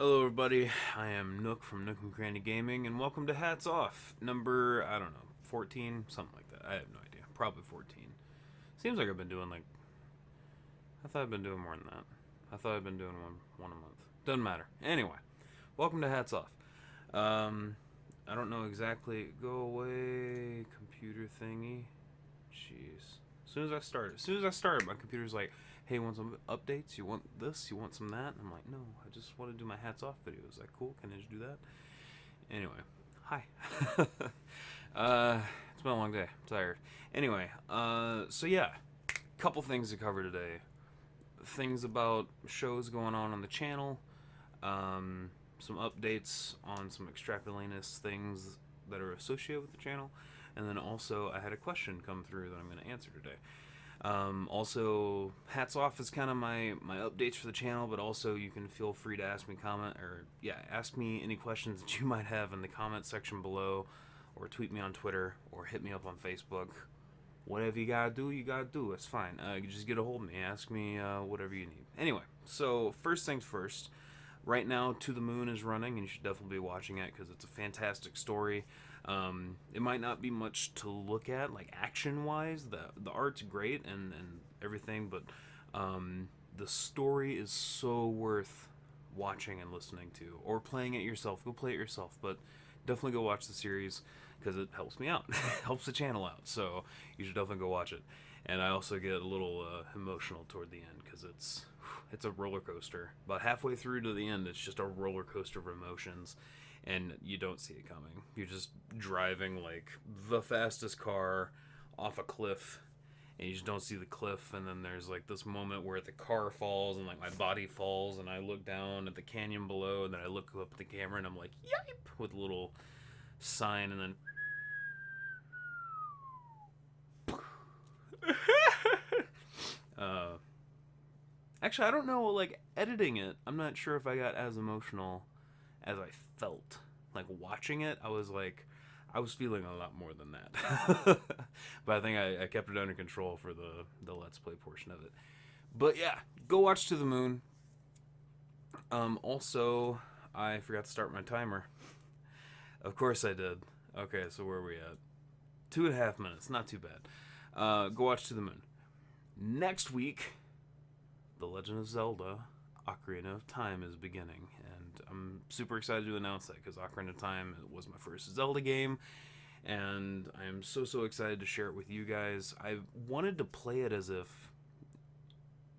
Hello everybody, I am Nook from Nook and Cranny Gaming, and welcome to Hats Off, number, I don't know, 14? Something like that. I have no idea. Probably 14. Seems like I've been doing I thought I'd been doing more than that. I thought I'd been doing one a month. Doesn't matter. Anyway, welcome to Hats Off. I don't know exactly, go away, computer thingy. Jeez. As soon as I started, my computer's like, hey, you want some updates? You want this? You want some that? And I'm like, no, I just want to do my hats off video. Is that cool? Can I just do that? Anyway, hi. It's been a long day. I'm tired. Anyway, so yeah, couple things to cover today. Things about shows going on the channel. Some updates on some extrapolanus things that are associated with the channel. And then also, I had a question come through that I'm going to answer today. Also, hats off is kind of my updates for the channel, but also you can feel free to ask me ask me any questions that you might have in the comment section below, or tweet me on Twitter, or hit me up on Facebook. Whatever you gotta do, you gotta do. It's fine. You just get a hold of me. Ask me whatever you need. Anyway, so first things first. Right now, To the Moon is running, and you should definitely be watching it because it's a fantastic story. It might not be much to look at, like action-wise. The art's great and everything, but the story is so worth watching and listening to, or playing it yourself. Go play it yourself, but definitely go watch the series because it helps me out, helps the channel out. So you should definitely go watch it. And I also get a little emotional toward the end because it's a roller coaster. About halfway through to the end, it's just a roller coaster of emotions, and you don't see it coming. You're just driving like the fastest car off a cliff, and you just don't see the cliff. And then there's like this moment where the car falls, and like my body falls, and I look down at the canyon below, and then I look up at the camera, and I'm like, "Yipe!" with a little sign, and then. uh, Actually, I don't know. Like editing it, I'm not sure if I got as emotional as I felt. Like watching it, I was feeling a lot more than that. But I think I kept it under control for the Let's Play portion of it. But yeah, go watch To the Moon. Also, I forgot to start my timer. Of course I did. Okay, so where are we at? 2.5 minutes, not too bad. Go watch To the Moon. Next week, The Legend of Zelda Ocarina of Time is beginning, and I'm super excited to announce that because Ocarina of Time was my first Zelda game, and I'm so excited to share it with you guys. I wanted to play it as if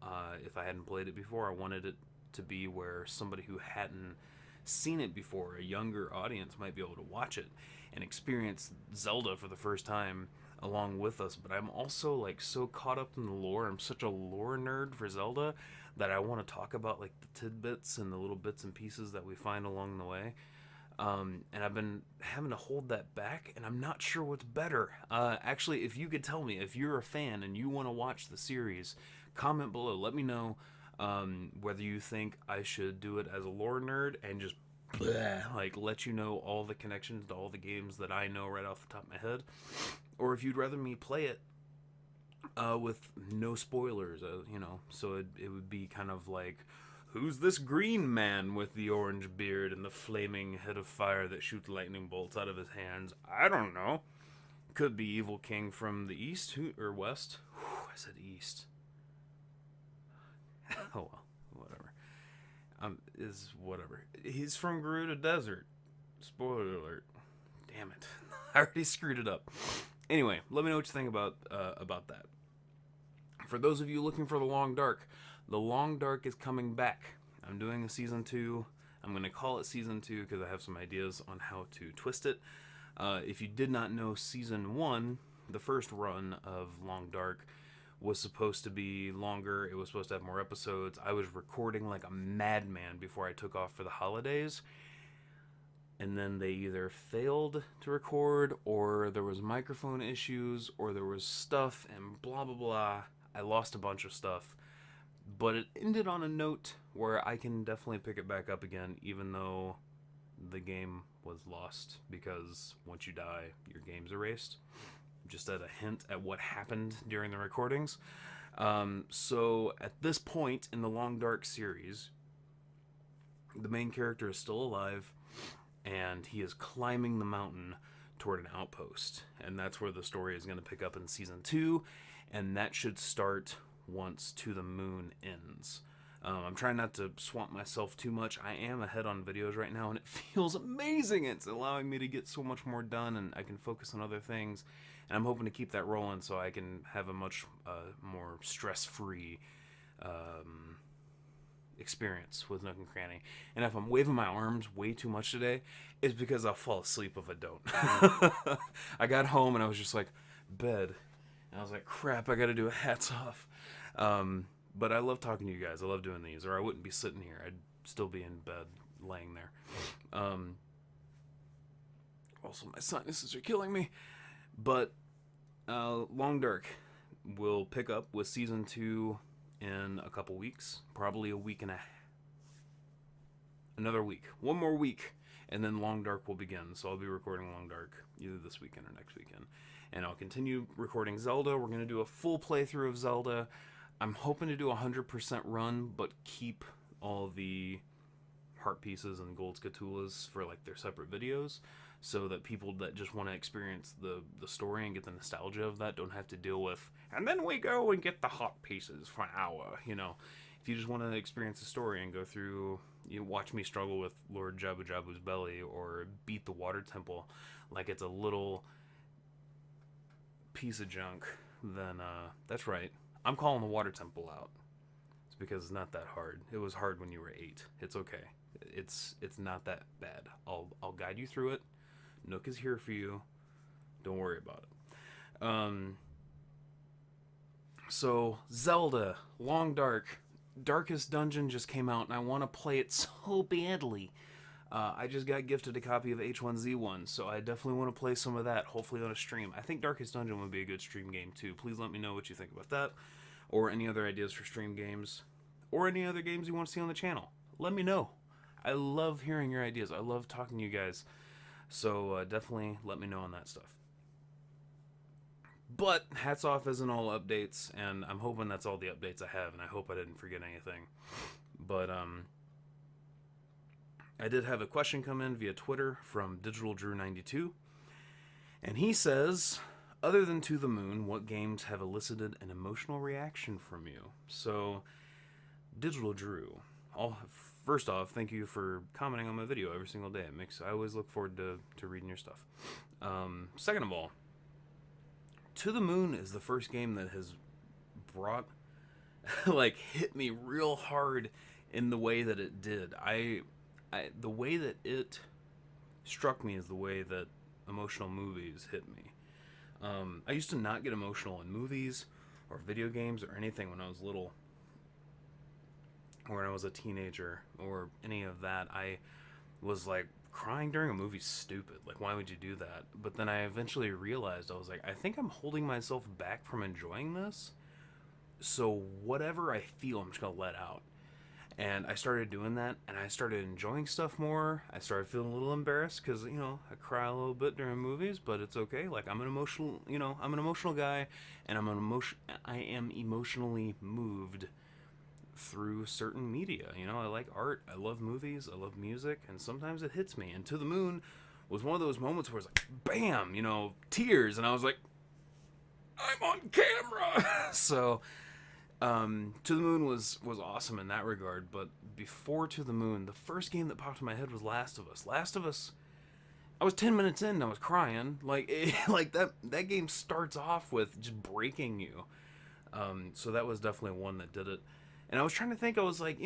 I hadn't played it before, I wanted it to be where somebody who hadn't seen it before, a younger audience, might be able to watch it and experience Zelda for the first time along with us. But I'm also like so caught up in the lore. I'm such a lore nerd for Zelda that I want to talk about like the tidbits and the little bits and pieces that we find along the way. And I've been having to hold that back, and I'm not sure what's better. Actually, if you could tell me, if you're a fan and you want to watch the series, comment below. Let me know whether you think I should do it as a lore nerd and just like let you know all the connections to all the games that I know right off the top of my head, or if you'd rather me play it with no spoilers, so it would be kind of like, who's this green man with the orange beard and the flaming head of fire that shoots lightning bolts out of his hands? I don't know. Could be Evil King from the east or west. Whew, I said east. Oh well, whatever. Is whatever. He's from Gerudo Desert. Spoiler alert. Damn it. I already screwed it up. Anyway, let me know what you think about that. For those of you looking for The Long Dark is coming back. I'm doing a season 2. I'm going to call it season 2 because I have some ideas on how to twist it. If you did not know, season 1, the first run of Long Dark, was supposed to be longer. It was supposed to have more episodes. I was recording like a madman before I took off for the holidays. And then they either failed to record, or there was microphone issues, or there was stuff, and blah blah blah. I lost a bunch of stuff. But it ended on a note where I can definitely pick it back up again, even though the game was lost, because once you die, your game's erased. Just as a hint at what happened during the recordings. So at this point in the Long Dark series, The main character is still alive, and he is climbing the mountain toward an outpost, and that's where the story is going to pick up in season 2, and that should start once To the Moon ends. I'm trying not to swamp myself too much. I am ahead on videos right now, and it feels amazing. It's allowing me to get so much more done, and I can focus on other things. And I'm hoping to keep that rolling so I can have a much more stress-free experience with Nook and Cranny. And if I'm waving my arms way too much today, it's because I'll fall asleep if I don't. I got home, and I was just like, bed. And I was like, crap, I got to do a hats off. But I love talking to you guys. I love doing these, or I wouldn't be sitting here. I'd still be in bed, laying there. Also, my sinuses are killing me. But Long Dark will pick up with season 2 in a couple weeks. Probably a week and another week. One more week, and then Long Dark will begin. So I'll be recording Long Dark either this weekend or next weekend. And I'll continue recording Zelda. We're going to do a full playthrough of Zelda. I'm hoping to do a 100% run, but keep all the heart pieces and gold scatulas for like their separate videos, so that people that just want to experience the story and get the nostalgia of that don't have to deal with, and then we go and get the heart pieces for an hour. You know, if you just want to experience the story and go through, you watch me struggle with Lord Jabu Jabu's belly or beat the water temple like it's a little piece of junk, then that's right. I'm calling the water temple out. It's because it's not that hard. It was hard when you were 8. It's okay. It's not that bad. I'll guide you through it. Nook is here for you. Don't worry about it. So Zelda, Long Dark, Darkest Dungeon just came out, and I want to play it so badly. I just got gifted a copy of H1Z1, so I definitely want to play some of that, hopefully on a stream. I think Darkest Dungeon would be a good stream game, too. Please let me know what you think about that, or any other ideas for stream games, or any other games you want to see on the channel. Let me know. I love hearing your ideas. I love talking to you guys, so definitely let me know on that stuff. But hats off isn't all updates, and I'm hoping that's all the updates I have, and I hope I didn't forget anything. But, I did have a question come in via Twitter from DigitalDrew92, and he says, other than To the Moon, what games have elicited an emotional reaction from you? So, Digital Drew, first off, thank you for commenting on my video every single day. I always look forward to reading your stuff. Second of all, To the Moon is the first game that has brought, hit me real hard in the way that it did. The way that it struck me is the way that emotional movies hit me. I used to not get emotional in movies or video games or anything when I was little, or when I was a teenager or any of that. I was like, crying during a movie's stupid. Like, why would you do that? But then I eventually realized, I was like, I think I'm holding myself back from enjoying this. So whatever I feel, I'm just gonna let out. And I started doing that, and I started enjoying stuff more. I started feeling a little embarrassed because, I cry a little bit during movies, but it's okay. Like, I'm an emotional guy, and I am emotionally moved through certain media. I like art, I love movies, I love music, and sometimes it hits me. And To the Moon was one of those moments where it's like, bam, tears, and I was like, I'm on camera. So To the Moon was awesome in that regard. But before To the Moon, the first game that popped in my head was Last of Us. I was 10 minutes in and I was crying. That game starts off with just breaking you. So that was definitely one that did it. And I was trying to think, I was like,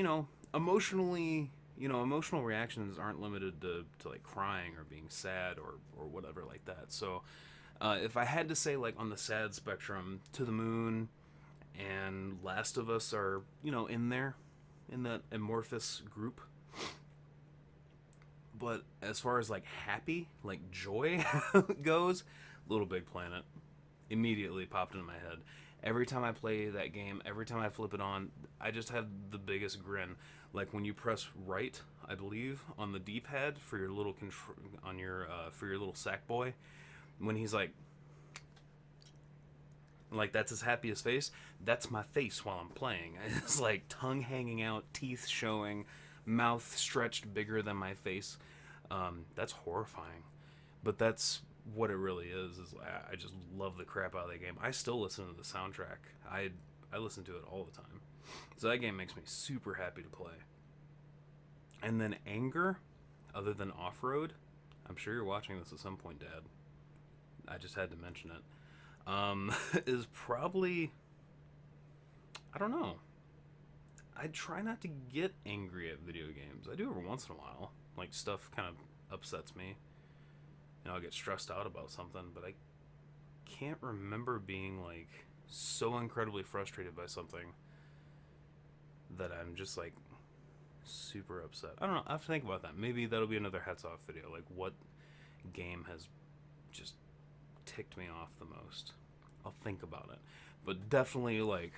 emotionally, emotional reactions aren't limited to like crying or being sad or whatever like that. So if I had to say, like, on the sad spectrum, To the Moon and Last of Us are, in there, in that amorphous group. But as far as, like, happy, like, joy goes, Little Big Planet immediately popped into my head. Every time I play that game, every time I flip it on, I just have the biggest grin. Like, when you press right, I believe, on the D-pad for your little for your little sack boy, when he's like, that's his happiest face. That's my face while I'm playing. It's like tongue hanging out, teeth showing, mouth stretched bigger than my face. That's horrifying, but that's what it really is I just love the crap out of that game. I still listen to the soundtrack. I listen to it all the time. So that game makes me super happy to play. And then anger, other than off-road, I'm sure you're watching this at some point, Dad. I just had to mention it. Is probably, I don't know. I try not to get angry at video games. I do every once in a while. Like, stuff kind of upsets me. You know, I'll get stressed out about something, but I can't remember being, like, so incredibly frustrated by something that I'm just, like, super upset. I don't know. I have to think about that. Maybe that'll be another hats off video. Like, what game has just ticked me off the most? I'll think about it. But definitely, like,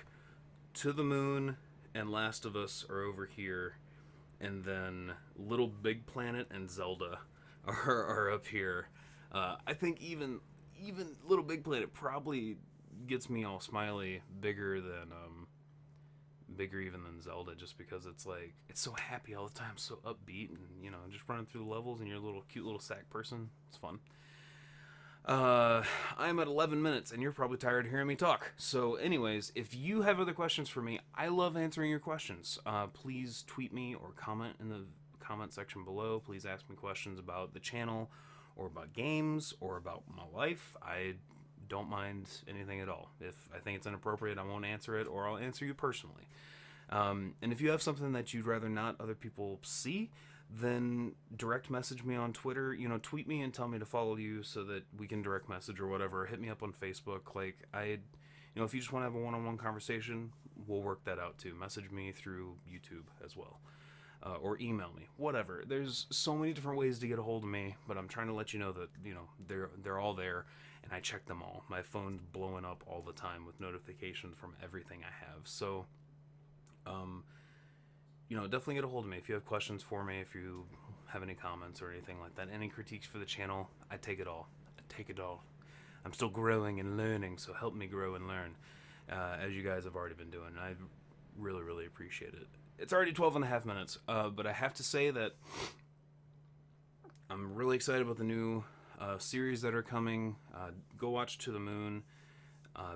To the Moon and Last of Us are over here, and then Little Big Planet and Zelda are up here. I think even Little Big Planet probably gets me all smiley bigger even than Zelda, just because it's like, it's so happy all the time, so upbeat, and you know, just running through the levels and you're a little cute little sack person. It's fun. I'm at 11 minutes and you're probably tired of hearing me talk. So anyways, if you have other questions for me, I love answering your questions. Please tweet me or comment in the comment section below. Please ask me questions about the channel or about games or about my life. I don't mind anything at all. If I think it's inappropriate, I won't answer it, or I'll answer you personally. And if you have something that you'd rather not other people see, then direct message me on Twitter. You know, tweet me and tell me to follow you so that we can direct message or whatever. Hit me up on Facebook. Like, you know, if you just want to have a one-on-one conversation, we'll work that out too. Message me through YouTube as well. Or email me, whatever. There's so many different ways to get a hold of me, but I'm trying to let you know that, you know, they're all there, and I check them all. My phone's blowing up all the time with notifications from everything I have. So, you know, definitely get a hold of me if you have questions for me, if you have any comments or anything like that, any critiques for the channel. I take it all. I'm still growing and learning, so help me grow and learn, as you guys have already been doing. I really, really appreciate it. It's already 12 and a half minutes, but I have to say that I'm really excited about the new series that are coming. Go watch To the Moon,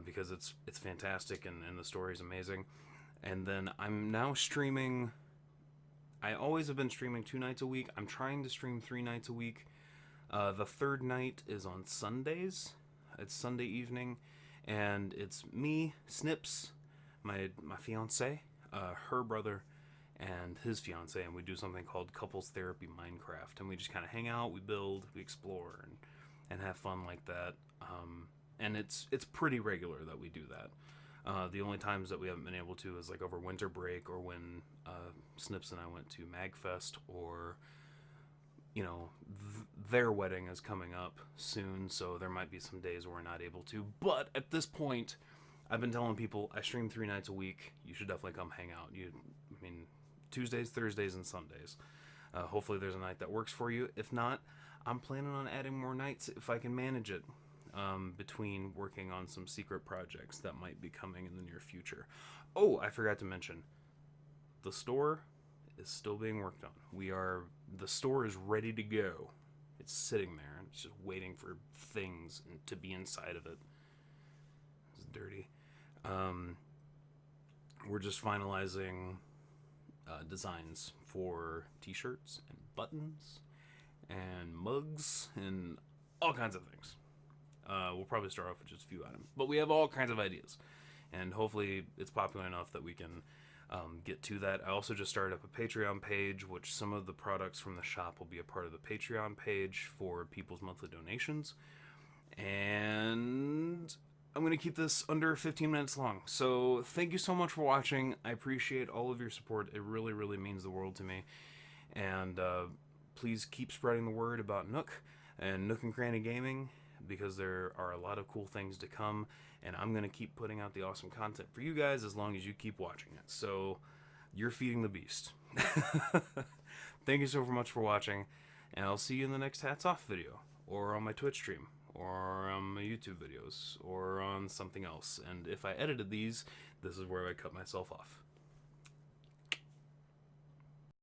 because it's fantastic and the story is amazing. And then I'm now streaming. I always have been streaming 2 nights a week. I'm trying to stream 3 nights a week. The third night is on Sundays. It's Sunday evening, and it's me, Snips, my fiance, her brother, and his fiance, and we do something called Couples Therapy Minecraft, and we just kind of hang out, we build, we explore, and have fun like that. And it's pretty regular that we do that. The only times that we haven't been able to is like over winter break, or when Snips and I went to MagFest, or, you know, their wedding is coming up soon, so there might be some days where we're not able to. But at this point, I've been telling people I stream 3 nights a week. You should definitely come hang out. I mean, Tuesdays, Thursdays, and Sundays. Hopefully there's a night that works for you. If not, I'm planning on adding more nights if I can manage it, between working on some secret projects that might be coming in the near future. Oh, I forgot to mention, the store is still being worked on. The store is ready to go. It's sitting there and it's just waiting for things to be inside of it. It's dirty. We're just finalizing designs for t-shirts and buttons and mugs and all kinds of things. We'll probably start off with just a few items, but we have all kinds of ideas, and hopefully it's popular enough that we can get to that. I also just started up a Patreon page, which some of the products from the shop will be a part of the Patreon page for people's monthly donations, and I'm going to keep this under 15 minutes long. So thank you so much for watching. I appreciate all of your support. It really, really means the world to me. And please keep spreading the word about Nook and Nook and Cranny Gaming, because there are a lot of cool things to come. And I'm going to keep putting out the awesome content for you guys as long as you keep watching it. So you're feeding the beast. Thank you so much for watching. And I'll see you in the next Hats Off video, or on my Twitch stream, or on my YouTube videos, or on something else. And if I edited these, this is where I cut myself off.